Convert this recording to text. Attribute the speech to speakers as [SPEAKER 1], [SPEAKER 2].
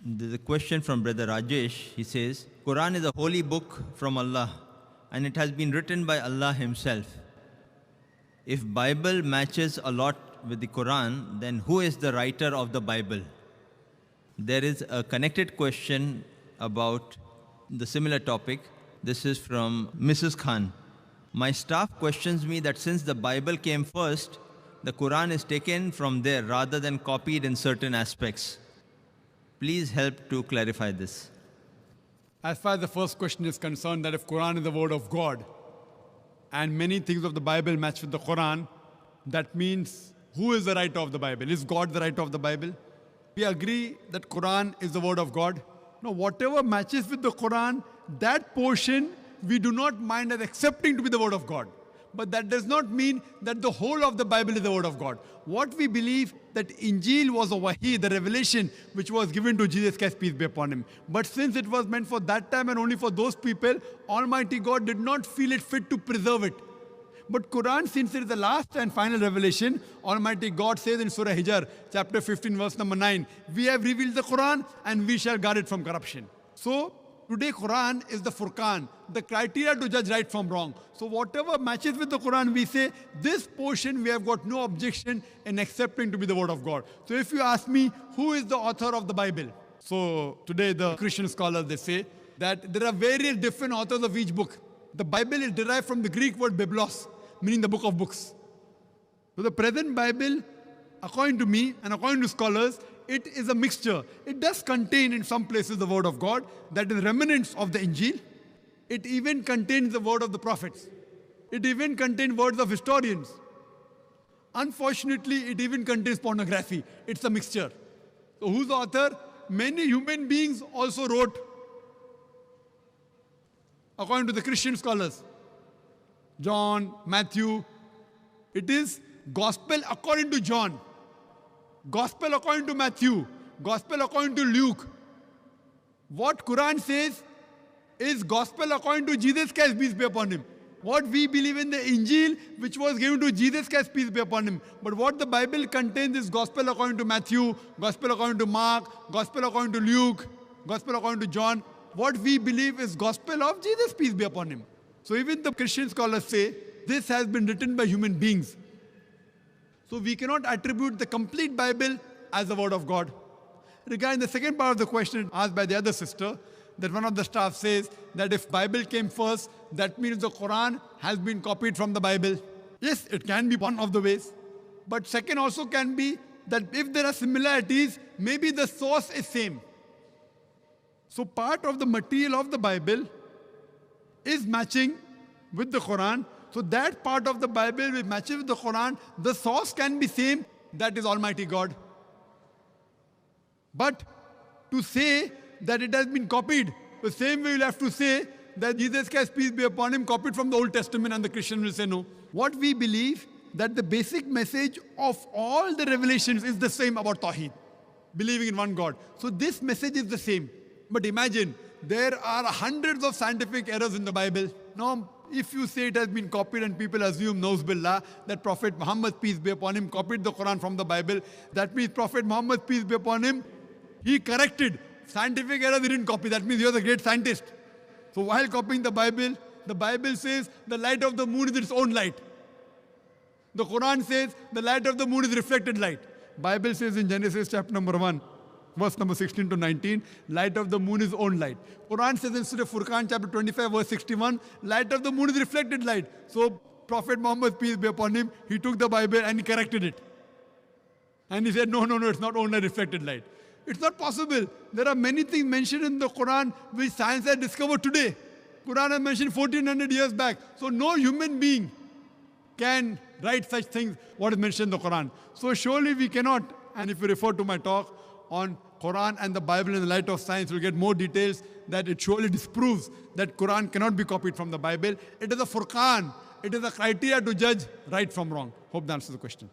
[SPEAKER 1] There's a question from Brother Rajesh. He says, Quran is a holy book from Allah and it has been written by Allah Himself. If Bible matches a lot with the Quran, then who is the writer of the Bible? There is a connected question about the similar topic. This is from Mrs. Khan. My staff questions me that since the Bible came first, the Quran is taken from there rather than copied in certain aspects. Please help to clarify this.
[SPEAKER 2] As far as the first question is concerned, that if Quran is the word of God and many things of the Bible match with the Quran, that means who is the writer of the Bible? Is God the writer of the Bible? We agree that Quran is the word of God. Now, whatever matches with the Quran, that portion we do not mind as accepting to be the word of God. But that does not mean that the whole of the Bible is the word of God. What we believe that Injil was a wahi, the revelation which was given to Jesus Christ, peace be upon him. But since it was meant for that time and only for those people, Almighty God did not feel it fit to preserve it. But Quran, since it is the last and final revelation, Almighty God says in Surah Hijr, chapter 15, verse number 9, we have revealed the Quran and we shall guard it from corruption. So, today Quran is the Furqan, the criteria to judge right from wrong. So whatever matches with the Quran, we say, this portion we have got no objection in accepting to be the word of God. So if you ask me, who is the author of the Bible? So today the Christian scholars, they say that there are various different authors of each book. The Bible is derived from the Greek word biblos, meaning the book of books. So the present Bible, according to me and according to scholars, it is a mixture. It does contain in some places the word of God, that is remnants of the Injil. It even contains the word of the prophets. It even contains words of historians. Unfortunately, it even contains pornography. It's a mixture. So who's the author? Many human beings also wrote, according to the Christian scholars. John, Matthew. It is gospel according to John. Gospel according to Matthew, Gospel according to Luke. What Quran says is Gospel according to Jesus Christ, peace be upon him. What we believe in the Injil, which was given to Jesus Christ, peace be upon him. But what the Bible contains is Gospel according to Matthew, Gospel according to Mark, Gospel according to Luke, Gospel according to John. What we believe is Gospel of Jesus, peace be upon him. So even the Christian scholars say, this has been written by human beings. So we cannot attribute the complete Bible as the word of God. Regarding the second part of the question asked by the other sister, that one of the staff says that if Bible came first, that means the Quran has been copied from the Bible. Yes, it can be one of the ways. But second also can be that if there are similarities, maybe the source is same. So part of the material of the Bible is matching with the Quran. So that part of the Bible which matches with the Quran, the source can be same, that is Almighty God. But to say that it has been copied, the same way you'll have to say that Jesus Christ, peace be upon him, copied from the Old Testament, and the Christian will say no. What we believe, that the basic message of all the revelations is the same about Tawheed, believing in one God. So this message is the same. But imagine, there are hundreds of scientific errors in the Bible. Now, if you say it has been copied and people assume, Nauz Billah, that Prophet Muhammad, peace be upon him, copied the Quran from the Bible, that means Prophet Muhammad, peace be upon him, he corrected. Scientific errors he didn't copy. That means he was a great scientist. So while copying the Bible says the light of the moon is its own light. The Quran says the light of the moon is reflected light. Bible says in Genesis chapter number 1, verse number 16 to 19, light of the moon is own light. Quran says in Surah Furqan chapter 25 verse 61, light of the moon is reflected light. So Prophet Muhammad, peace be upon him, he took the Bible and he corrected it. And he said, no, it's not own light, reflected light. It's not possible. There are many things mentioned in the Quran which science has discovered today. Quran has mentioned 1400 years back. So no human being can write such things, what is mentioned in the Quran. So surely we cannot, and if you refer to my talk on Quran and the Bible in the light of science, you'll get more details that it surely disproves that Quran cannot be copied from the Bible. It is a Furqan. It is a criteria to judge right from wrong. Hope that answers the question.